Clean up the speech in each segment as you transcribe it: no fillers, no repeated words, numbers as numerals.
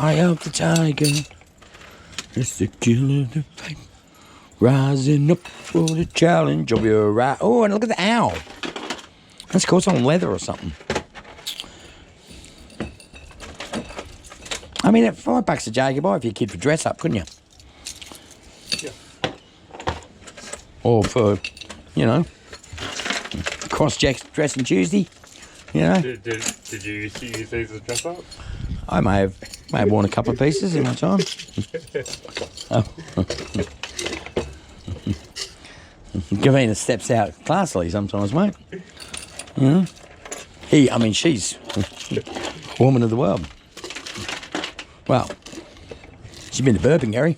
eye of the tiger. It's the killer of the fight. Rising up for the challenge of your right. Oh, and look at the owl. That's cool. It's on leather or something. I mean, at $5 a jar, you could buy it for your kid for dress up, couldn't you? Yeah. Or for, you know, cross-dressing Tuesday, you know. Did you use these as dress up? I may have worn a couple of pieces in my time. Oh. Gavina steps out classily sometimes, mate. You know? She's woman of the world. Well, she's been to Burping, Gary.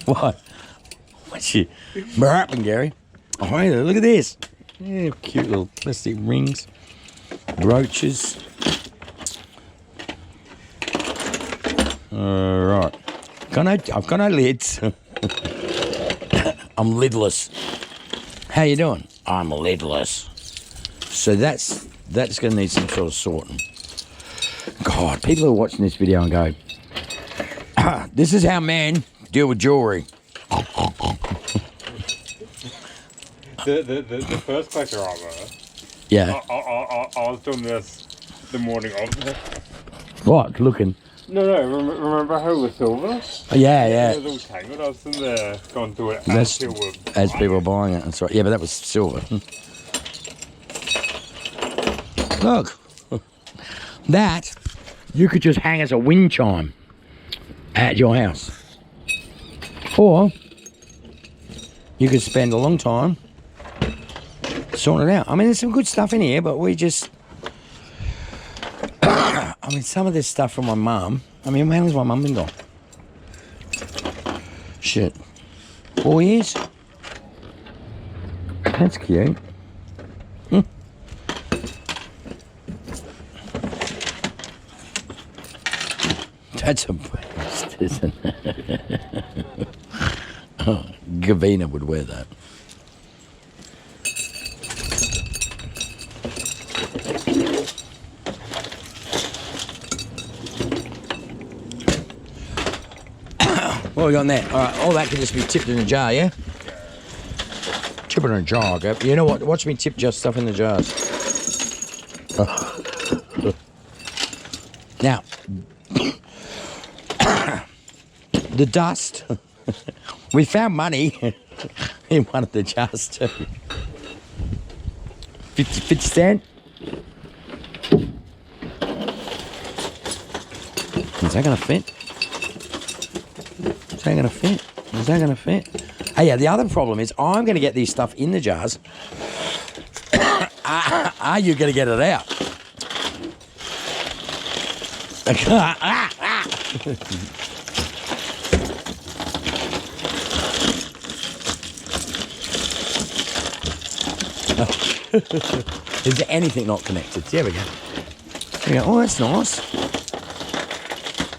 What? What's she? Burping, Gary. Oh, hey, look at this. Yeah, cute little plastic rings, brooches. Right. I've got no lids. I'm lidless. How you doing? I'm lidless. So that's going to need some sort of sorting. God, people are watching this video and go, this is how men deal with jewellery. The first Collectorama. Yeah. I was doing this the morning of it. What? Looking? No. Remember how it was silver? Oh, yeah. It was all tangled. I was in there going through it That's as people are it. buying it. That's right. Yeah, but that was silver. Look. That you could just hang as a wind chime at your house. Or you could spend a long time sorting it out. I mean, there's some good stuff in here, but we just... some of this stuff from my mum. How long's my mum been gone? Shit. 4 years? That's cute. That's a waste, isn't it? Oh, Gavina would wear that. What we got in there? All right, all that can just be tipped in a jar, yeah? Tip it in a jar, okay? You know what? Watch me tip just stuff in the jars. Now, the dust. We found money in one of the jars too. 50 cent. Is that gonna fit? Is that gonna fit? Hey, yeah, the other problem is I'm gonna get these stuff in the jars. Are you gonna get it out? Is there anything not connected? There we go. Oh, that's nice.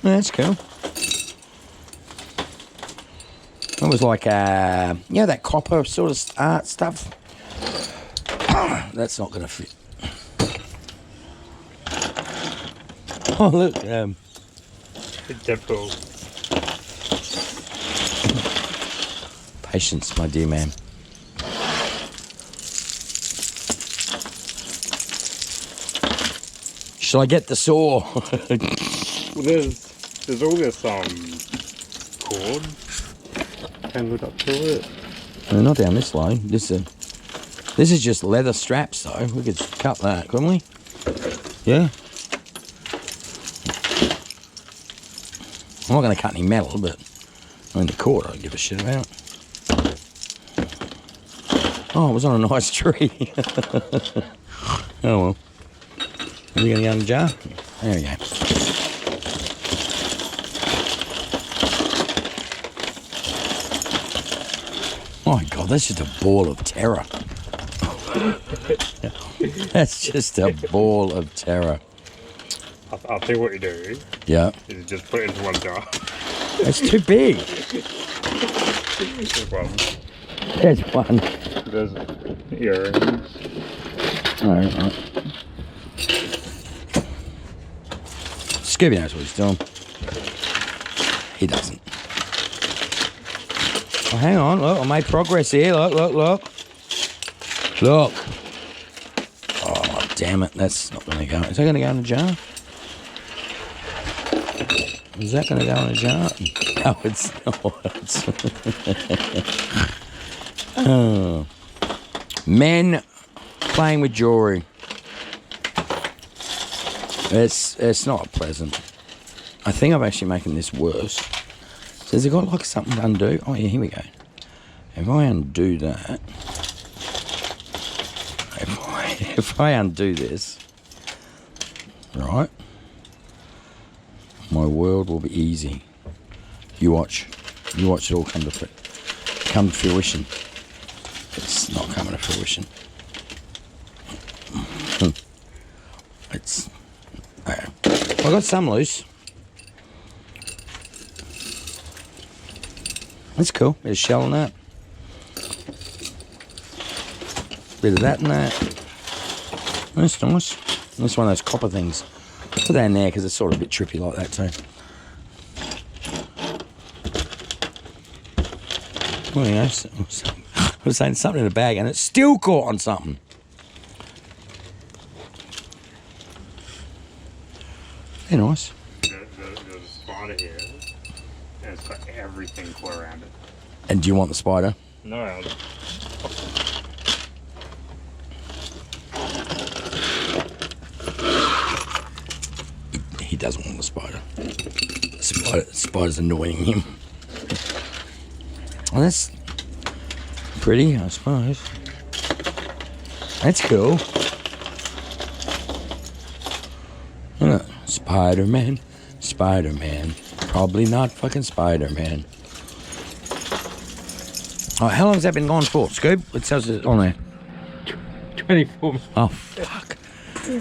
That's cool. It was like, that copper sort of art stuff. That's not going to fit. Oh, look. Devil. Patience, my dear man. Shall I get the saw? Well, there's all this cord tangled up to it. No, not down this line. This is just leather straps, though. We could cut that, couldn't we? Yeah. I'm not going to cut any metal, but the cord I don't give a shit about. Oh, it was on a nice tree. Oh well. Are we going to go in the jar? There we go. Oh my God, that's just a ball of terror. That's just a ball of terror. I'll tell you what you do. Yeah. Is just put it into one jar. That's too big. There's one. There's one. There's earrings. All right. Scooby knows what he's doing. He doesn't. Oh, hang on, look, I made progress here. Look, look, look. Look. Oh, damn it, that's not going to go. Is that going to go in a jar? Is that going to go in a jar? No, it's not. Oh. Men playing with jewellery. It's not pleasant. I think I'm actually making this worse. So has it got like something to undo? Oh yeah, here we go. If I undo that, if I undo this, right, my world will be easy. You watch it all come to fruition. It's not coming to fruition. It's. I got some loose. That's cool. Bit of shell on that. Bit of that and that. That's nice. That's one of those copper things. Put that in there because it's sort of a bit trippy like that too. Well, you know, I was saying something in the bag and it's still caught on something. They're nice. There's a spider here, and it's got everything caught around it. And do you want the spider? No. He doesn't want the spider. The spider's annoying him. Well, that's pretty, I suppose. That's cool. Look, Spider-Man, Spider-Man. Probably not fucking Spider-Man. Oh, how long has that been gone for, Scoob? It says it on there. 24 minutes. Oh, fuck.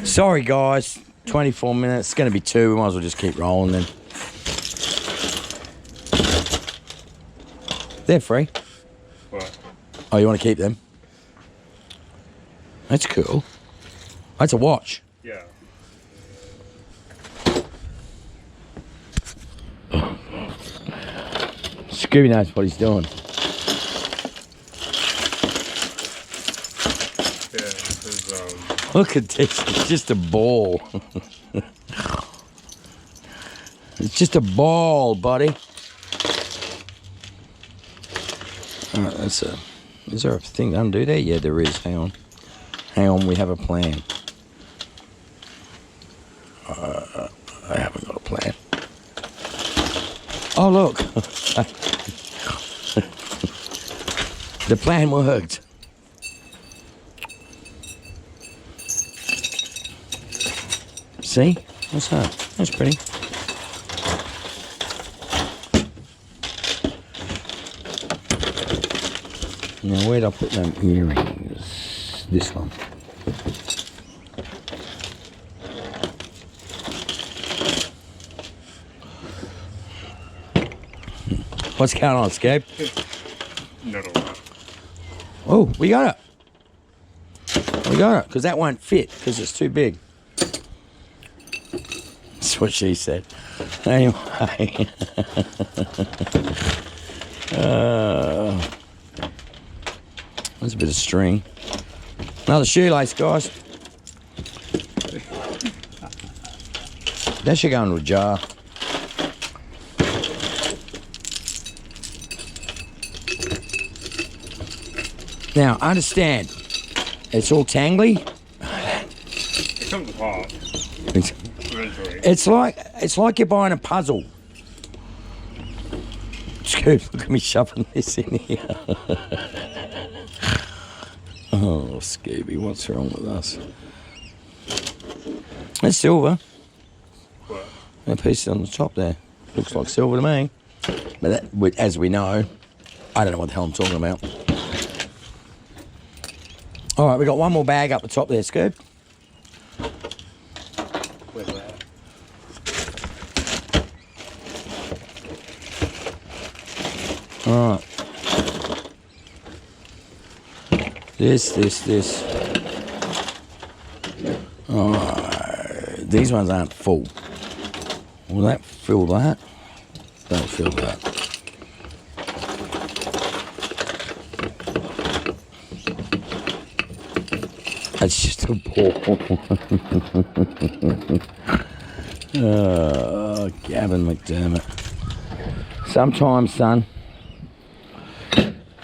Sorry, guys. 24 minutes. It's going to be 2. We might as well just keep rolling then. They're free. What? Oh, you want to keep them? That's cool. That's a watch. Yeah. Scooby knows what he's doing. Yeah, there's, Look at this. It's just a ball. It's just a ball, buddy. Alright, that's a... Is there a thing to undo there? Yeah, there is. Hang on. Hang on, we have a plan. I haven't got a plan. Oh, look. The plan worked. See? What's that? That's pretty. Now, where'd I put them earrings? This one. What's going on, Scape? not a lot. Oh, we got it. We got it, because that won't fit, because it's too big. That's what she said. Anyway. There's a bit of string. Another shoelace, guys. That should go into a jar. Now, understand, it's all tangly. It comes apart eventually. It's like you're buying a puzzle. Scoop, look at me shoving this in here. Oh, Scooby, what's wrong with us? That's silver. What? That piece on the top there. Looks like silver to me. But that, as we know, I don't know what the hell I'm talking about. All right, we got one more bag up the top there, Scoop. Where's that? All right. This. Oh, these ones aren't full. Will that fill that? That'll fill that. That's just a ball. Oh, Gavin McDermott. Sometimes, son,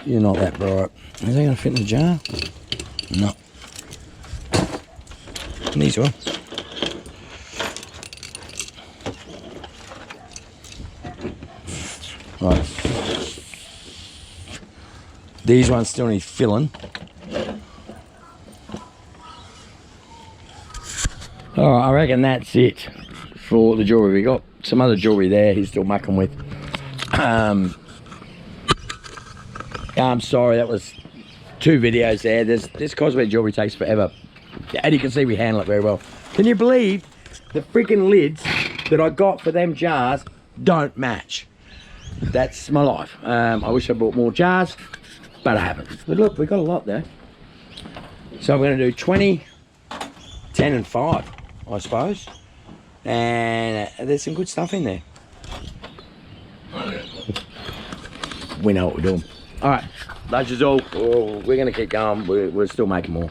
you're not that bright. Is that going to fit in the jar? No. These will. Right. These ones still need filling. Alright, I reckon that's it for the jewellery. We got some other jewellery there he's still mucking with. I'm sorry, that was 2 videos there. This cosmetic jewellery takes forever. And you can see we handle it very well. Can you believe the freaking lids that I got for them jars don't match? That's my life. I wish I bought more jars, but I haven't. But look, we got a lot there. So I'm going to do 20, 10 and 5, I suppose. And there's some good stuff in there. We know what we're doing. All right, that's just all. We're going to keep going. We're still making more.